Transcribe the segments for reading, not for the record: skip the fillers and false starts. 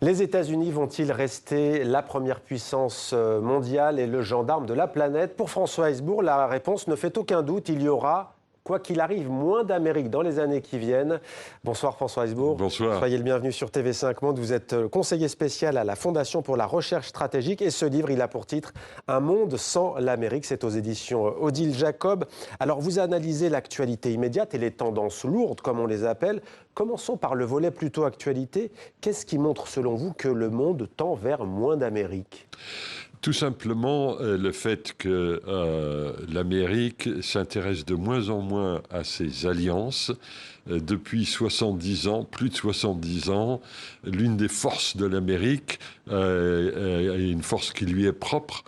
Les États-Unis vont-ils rester la première puissance mondiale et le gendarme de la planète? Pour François Hesbourg, la réponse ne fait aucun doute. Il y aura, quoi qu'il arrive, moins d'Amérique dans les années qui viennent. Bonsoir François Hesbourg. Bonsoir. Soyez le bienvenu sur TV5 Monde. Vous êtes conseiller spécial à la Fondation pour la recherche stratégique et ce livre, il a pour titre « Un monde sans l'Amérique ». C'est aux éditions Odile Jacob. Alors vous analysez l'actualité immédiate et les tendances lourdes, comme on les appelle. Commençons par le volet plutôt actualité. Qu'est-ce qui montre selon vous que le monde tend vers moins d'Amérique ? Tout simplement le fait que l'Amérique s'intéresse de moins en moins à ses alliances. Depuis 70 ans, plus de 70 ans, l'une des forces de l'Amérique, une force qui lui est propre,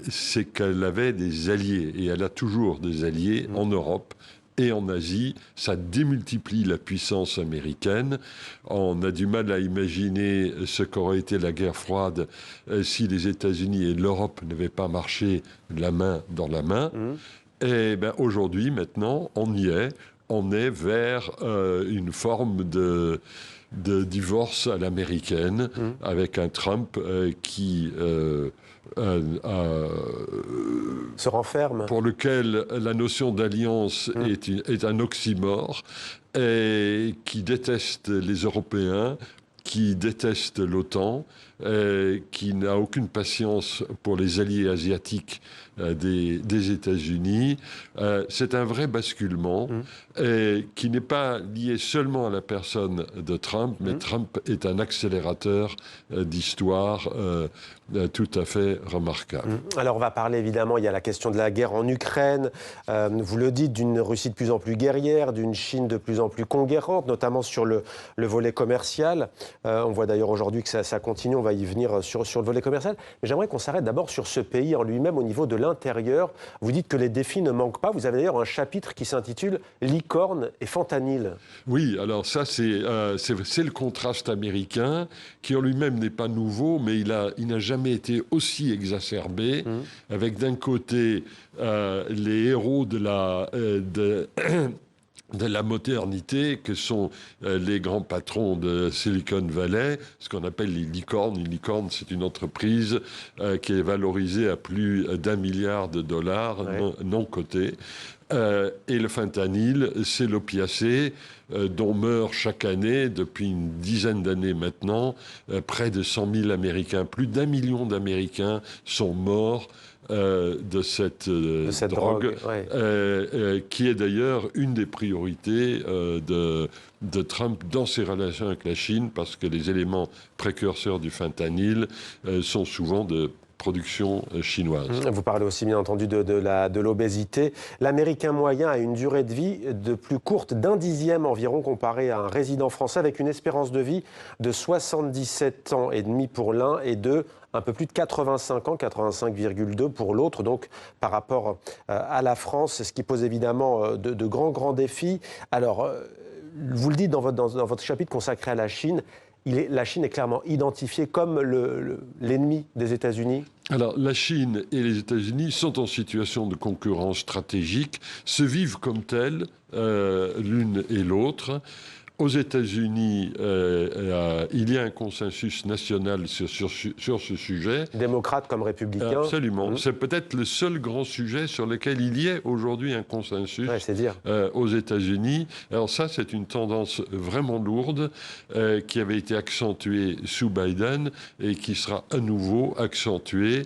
c'est qu'elle avait des alliés. Et elle a toujours des alliés en Europe et en Asie. Ça démultiplie la puissance américaine. On a du mal à imaginer ce qu'aurait été la guerre froide si les États-Unis et l'Europe n'avaient pas marché la main dans la main. Et bien aujourd'hui, maintenant, on y est. On est vers une forme de divorce à l'américaine, avec un Trump qui se renferme. Pour lequel la notion d'alliance est un oxymore, et qui déteste les Européens, qui déteste l'OTAN, qui n'a aucune patience pour les alliés asiatiques des États-Unis. C'est un vrai basculement qui n'est pas lié seulement à la personne de Trump, mais Trump est un accélérateur d'histoire tout à fait remarquable. Alors on va parler évidemment, il y a la question de la guerre en Ukraine, vous le dites, d'une Russie de plus en plus guerrière, d'une Chine de plus en plus conquérante, notamment sur le volet commercial. On voit d'ailleurs aujourd'hui que ça continue, on va y venir sur le volet commercial. Mais j'aimerais qu'on s'arrête d'abord sur ce pays en lui-même au niveau de l'intérieur. Vous dites que les défis ne manquent pas. Vous avez d'ailleurs un chapitre qui s'intitule « Licorne et fentanyl ». Oui, alors ça c'est le contraste américain qui en lui-même n'est pas nouveau, mais il n'a jamais été aussi exacerbé, avec d'un côté les héros de la modernité, que sont les grands patrons de Silicon Valley, ce qu'on appelle les licornes. Une licorne, c'est une entreprise qui est valorisée à plus d'1 milliard de dollars non cotés. Et le fentanyl, c'est l'opiacé dont meurent chaque année, depuis une dizaine d'années maintenant, près de 100 000 Américains. Plus d'1 million d'Américains sont morts de cette drogue qui est d'ailleurs une des priorités de Trump dans ses relations avec la Chine, parce que les éléments précurseurs du fentanyl sont souvent de production chinoise. Vous parlez aussi bien entendu de l'obésité. L'Américain moyen a une durée de vie de plus courte d'1 dixième environ comparé à un résident français, avec une espérance de vie de 77 ans et demi pour l'un et de un peu plus de 85 ans, 85,2 pour l'autre, donc par rapport à la France, ce qui pose évidemment de grands défis. Alors, vous le dites dans votre chapitre consacré à la Chine, la Chine est clairement identifiée comme l'ennemi des États-Unis. Alors, la Chine et les États-Unis sont en situation de concurrence stratégique, se vivent comme tels, l'une et l'autre. Aux États-Unis, il y a un consensus national sur ce sujet. Démocrates comme républicains. Absolument. C'est peut-être le seul grand sujet sur lequel il y ait aujourd'hui un consensus aux États-Unis. Alors ça, c'est une tendance vraiment lourde qui avait été accentuée sous Biden et qui sera à nouveau accentuée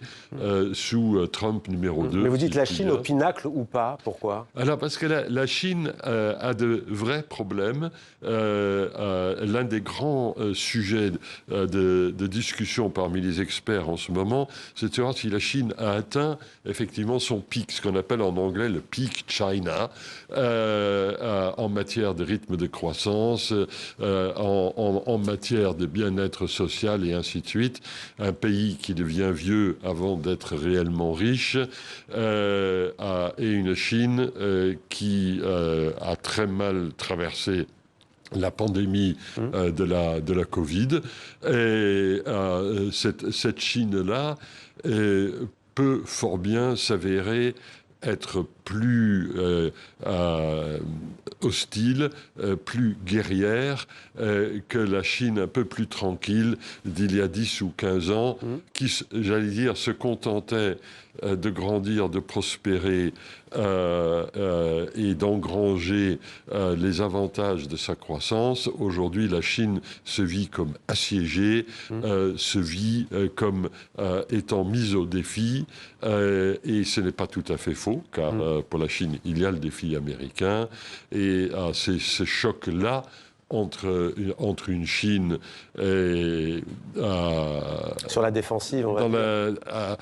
sous Trump numéro 2. Mais vous dites la Chine au pinacle ou pas? Pourquoi? Alors parce que la Chine a de vrais problèmes. L'un des grands sujets de discussion parmi les experts en ce moment, c'est de savoir si la Chine a atteint effectivement son pic, ce qu'on appelle en anglais le peak China, en matière de rythme de croissance, en matière de bien-être social et ainsi de suite. Un pays qui devient vieux avant d'être réellement riche, et une Chine qui a très mal traversé la pandémie de la Covid. Et cette Chine-là peut fort bien s'avérer être plus hostile, plus guerrière que la Chine un peu plus tranquille d'il y a 10 ou 15 ans, qui, j'allais dire, se contentait de grandir, de prospérer et d'engranger les avantages de sa croissance. Aujourd'hui, la Chine se vit comme assiégée, se vit comme étant mise au défi, et ce n'est pas tout à fait faux, car pour la Chine, il y a le défi américain, et c'est ce choc-là entre une Chine et, sur la défensive, on va dire.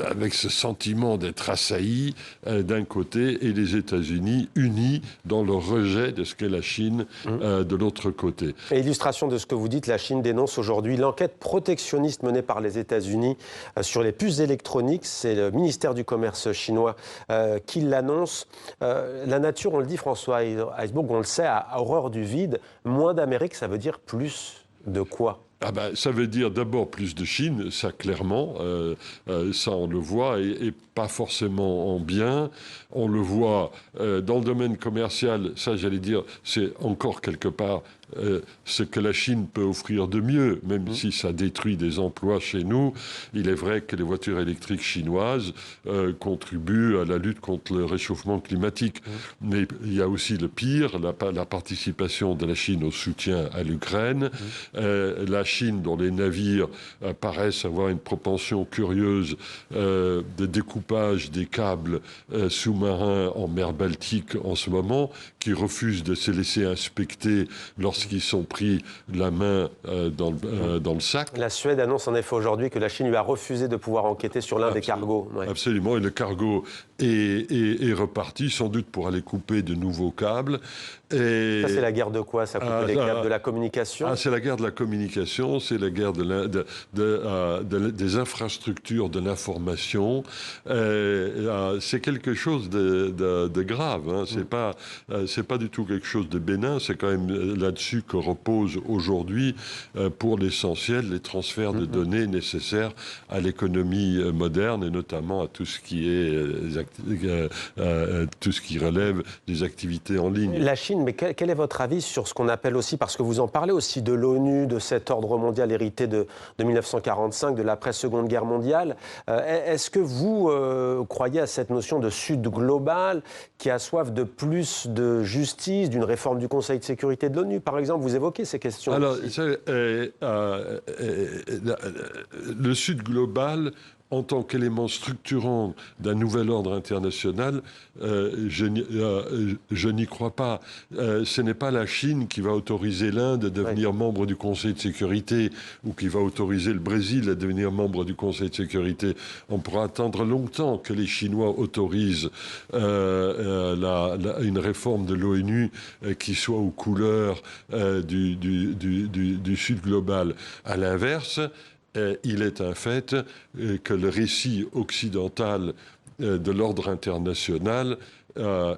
Avec ce sentiment d'être assailli d'un côté, et les États-Unis unis dans le rejet de ce qu'est la Chine de l'autre côté. Et illustration de ce que vous dites, la Chine dénonce aujourd'hui l'enquête protectionniste menée par les États-Unis sur les puces électroniques. C'est le ministère du Commerce chinois qui l'annonce. La nature, on le dit, François Heisbourg, on le sait, a horreur du vide. Moins d'Amérique, ça veut dire plus de quoi ? Ça veut dire d'abord plus de Chine, ça clairement, ça on le voit, et pas forcément en bien. On le voit dans le domaine commercial, ça j'allais dire, c'est encore quelque part ce que la Chine peut offrir de mieux, même si ça détruit des emplois chez nous. Il est vrai que les voitures électriques chinoises contribuent à la lutte contre le réchauffement climatique. Mais il y a aussi le pire, la participation de la Chine au soutien à l'Ukraine. La Chine, dont les navires paraissent avoir une propension curieuse de découpage des câbles sous-marins en mer Baltique en ce moment, qui refusent de se laisser inspecter lorsqu'ils sont pris la main dans le sac. La Suède annonce en effet aujourd'hui que la Chine lui a refusé de pouvoir enquêter sur l'un des cargos. Ouais. Absolument, et le cargo est reparti, sans doute pour aller couper de nouveaux câbles. Et ça, c'est la guerre de quoi? Ça coupe les câbles de la communication? C'est la guerre de la communication, c'est la guerre des infrastructures de l'information. C'est quelque chose de grave. Hein. C'est pas du tout quelque chose de bénin. C'est quand même là-dessus que repose aujourd'hui, pour l'essentiel, les transferts de données nécessaires à l'économie moderne, et notamment à tout ce qui relève des activités en ligne. La Chine, mais quel est votre avis sur ce qu'on appelle aussi, parce que vous en parlez aussi de l'ONU, de cet ordre mondial hérité de 1945, de l'après-Seconde Guerre mondiale. Est-ce que vous croyez à cette notion de Sud global qui a soif de plus de justice, d'une réforme du Conseil de sécurité de l'ONU, par exemple? Vous évoquez ces questions. Alors, le Sud global, en tant qu'élément structurant d'un nouvel ordre international, je n'y crois pas. Ce n'est pas la Chine qui va autoriser l'Inde à devenir membre du Conseil de sécurité, ou qui va autoriser le Brésil à devenir membre du Conseil de sécurité. On pourra attendre longtemps que les Chinois autorisent une réforme de l'ONU qui soit aux couleurs du Sud global. À l'inverse, il est un fait que le récit occidental de l'ordre international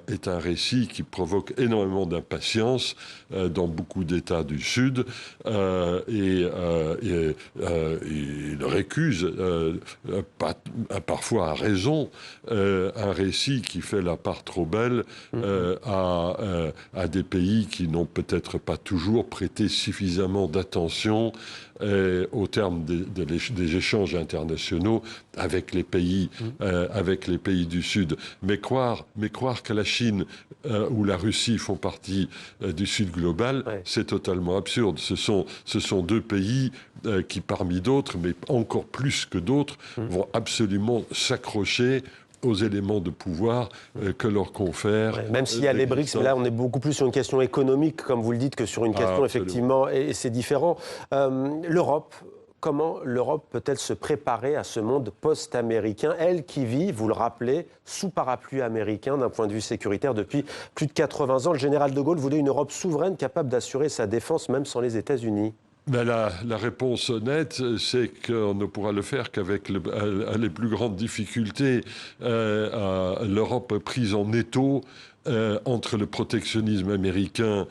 est un récit qui provoque énormément d'impatience dans beaucoup d'États du Sud, et il récuse, parfois à raison, un récit qui fait la part trop belle à des pays qui n'ont peut-être pas toujours prêté suffisamment d'attention au terme des échanges internationaux avec les pays du Sud. Mais croire que la Chine ou la Russie font partie du Sud global, c'est totalement absurde. Ce sont deux pays qui, parmi d'autres, mais encore plus que d'autres, vont absolument s'accrocher aux éléments de pouvoir que leur confère. Même s'il y a les BRICS, mais là on est beaucoup plus sur une question économique, comme vous le dites, que sur une question effectivement, et c'est différent. L'Europe, comment l'Europe peut-elle se préparer à ce monde post-américain, elle qui vit, vous le rappelez, sous parapluie américain d'un point de vue sécuritaire depuis plus de 80 ans? Le général de Gaulle voulait une Europe souveraine capable d'assurer sa défense même sans les États-Unis. La réponse honnête, c'est qu'on ne pourra le faire qu'avec les plus grandes difficultés. L'Europe prise en étau entre le protectionnisme américain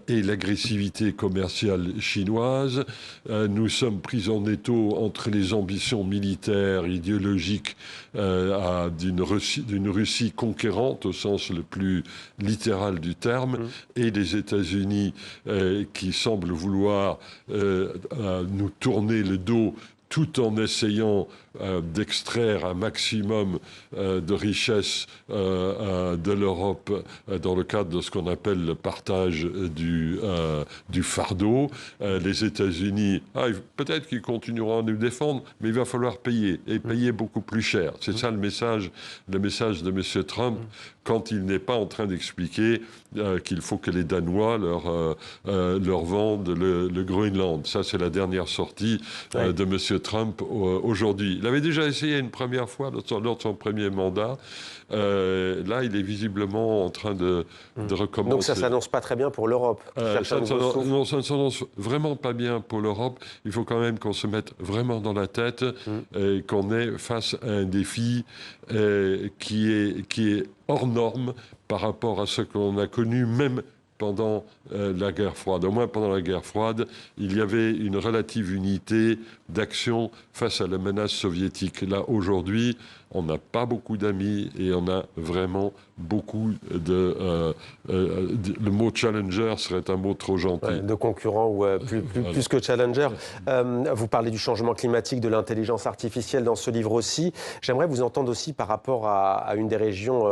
et l'agressivité commerciale chinoise. Nous sommes pris en étau entre les ambitions militaires, idéologiques d'une Russie conquérante au sens le plus littéral du terme, et les États-Unis qui semblent vouloir nous tourner le dos tout en essayant d'extraire un maximum de richesses de l'Europe dans le cadre de ce qu'on appelle le partage du fardeau. Les États-Unis, peut-être qu'ils continueront à nous défendre, mais il va falloir payer, et payer beaucoup plus cher. C'est ça le message de M. Trump, quand il n'est pas en train d'expliquer qu'il faut que les Danois leur vendent le Groenland. Ça, c'est la dernière sortie de M. Trump aujourd'hui. Il avait déjà essayé une première fois lors de son premier mandat. Là, il est visiblement en train de recommencer. Donc ça ne s'annonce pas très bien pour l'Europe. Ça ne s'annonce vraiment pas bien pour l'Europe. Il faut quand même qu'on se mette vraiment dans la tête et qu'on est face à un défi qui est hors norme par rapport à ce qu'on a connu même pendant la guerre froide. Au moins pendant la guerre froide, il y avait une relative unité d'action face à la menace soviétique. Là, aujourd'hui, on n'a pas beaucoup d'amis et on a vraiment beaucoup le mot challenger serait un mot trop gentil. De concurrents ou plus que challenger. Vous parlez du changement climatique, de l'intelligence artificielle dans ce livre aussi. J'aimerais vous entendre aussi par rapport à une des régions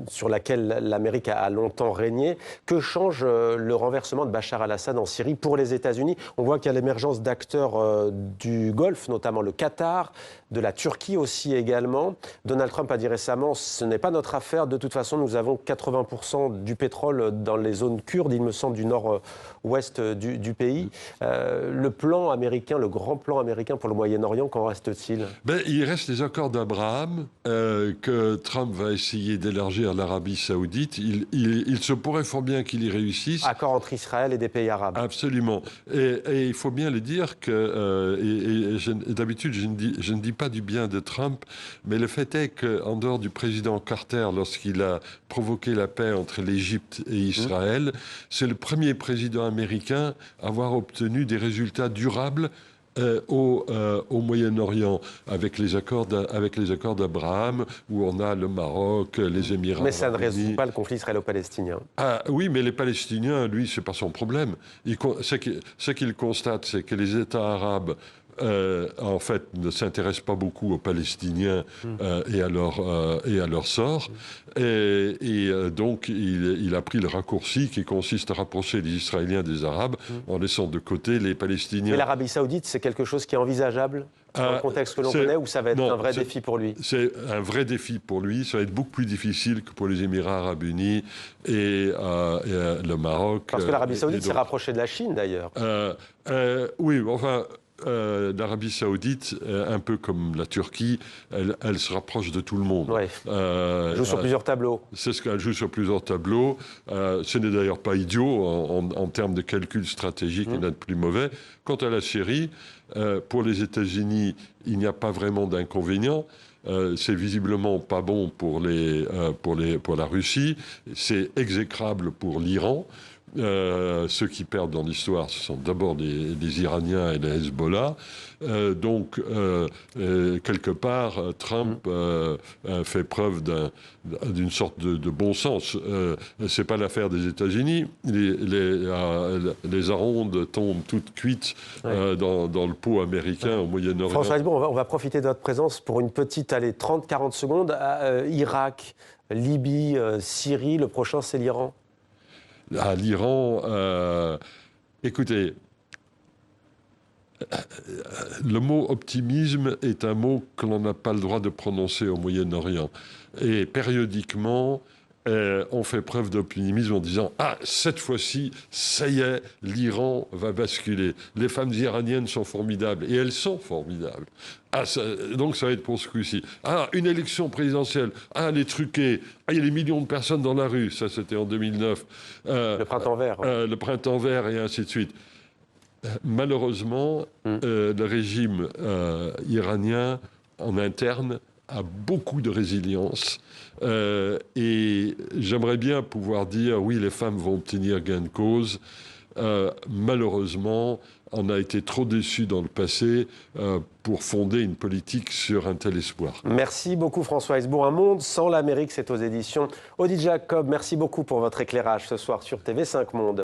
sur laquelle l'Amérique a longtemps régné. Que change le renversement de Bachar al-Assad en Syrie pour les États-Unis? On voit qu'il y a l'émergence d'acteurs du Golfe, notamment le Qatar, de la Turquie aussi également. Donald Trump a dit récemment, ce n'est pas notre affaire, de toute façon nous avons 80% du pétrole dans les zones kurdes, il me semble, du nord-ouest du pays. Le plan américain, le grand plan américain pour le Moyen-Orient, qu'en reste-t-il? Il reste les accords d'Abraham que Trump va essayer d'élargir à l'Arabie Saoudite. Il se pourrait fort bien qu'il y réussisse. Accord entre Israël et des pays arabes. Absolument. Et il faut bien le dire que, d'habitude je ne dis pas du bien de Trump, mais le fait est qu'en dehors du président Carter, lorsqu'il a provoqué la paix entre l'Égypte et Israël, c'est le premier président américain à avoir obtenu des résultats durables au Moyen-Orient, avec les accords d'Abraham, où on a le Maroc, les Émirats. Mais ça ne résout pas le conflit israélo-palestinien. Oui, mais les Palestiniens, lui, c'est pas son problème. Ce qu'il constate, c'est que les États arabes en fait, ne s'intéresse pas beaucoup aux Palestiniens et à leur sort. Et donc, il a pris le raccourci qui consiste à rapprocher les Israéliens des Arabes en laissant de côté les Palestiniens. Mais l'Arabie Saoudite, c'est quelque chose qui est envisageable dans le contexte que l'on connaît, ou ça va être un vrai défi pour lui? C'est un vrai défi pour lui. Ça va être beaucoup plus difficile que pour les Émirats arabes unis et le Maroc. Parce que l'Arabie Saoudite s'est rapprochée de la Chine, d'ailleurs. Oui, enfin... l'Arabie Saoudite, un peu comme la Turquie, elle se rapproche de tout le monde. Ouais. Elle joue sur plusieurs tableaux. C'est ce qu'elle joue sur plusieurs tableaux. Ce n'est d'ailleurs pas idiot en termes de calcul stratégique, il n'y en a de plus mauvais. Quant à la Syrie, pour les États-Unis, il n'y a pas vraiment d'inconvénient. C'est visiblement pas bon pour la Russie. C'est exécrable pour l'Iran. Ceux qui perdent dans l'histoire, ce sont d'abord les Iraniens et les Hezbollah. Donc, quelque part, Trump fait preuve d'une sorte de bon sens. C'est pas l'affaire des États-Unis. Les arondes tombent toutes cuites dans le pot américain au Moyen-Orient. François Hesbon, on va profiter de votre présence pour une petite, 30-40 secondes. Irak, Libye, Syrie, le prochain, c'est l'Iran. À l'Iran, écoutez, le mot optimisme est un mot que l'on n'a pas le droit de prononcer au Moyen-Orient. Et périodiquement, on fait preuve d'optimisme en disant « Ah, cette fois-ci, ça y est, l'Iran va basculer. Les femmes iraniennes sont formidables. » Et elles sont formidables. Donc ça va être pour ce coup-ci. Une élection présidentielle. Elle est truquée. Il y a des millions de personnes dans la rue. Ça, c'était en 2009. Le printemps vert. Le printemps vert et ainsi de suite. Malheureusement, le régime iranien, en interne, a beaucoup de résilience. Et j'aimerais bien pouvoir dire, oui, les femmes vont obtenir gain de cause. Malheureusement, on a été trop déçus dans le passé pour fonder une politique sur un tel espoir. Merci beaucoup François Hesbourg. Un monde sans l'Amérique, c'est aux éditions Odile Jacob. Merci beaucoup pour votre éclairage ce soir sur TV5 Monde.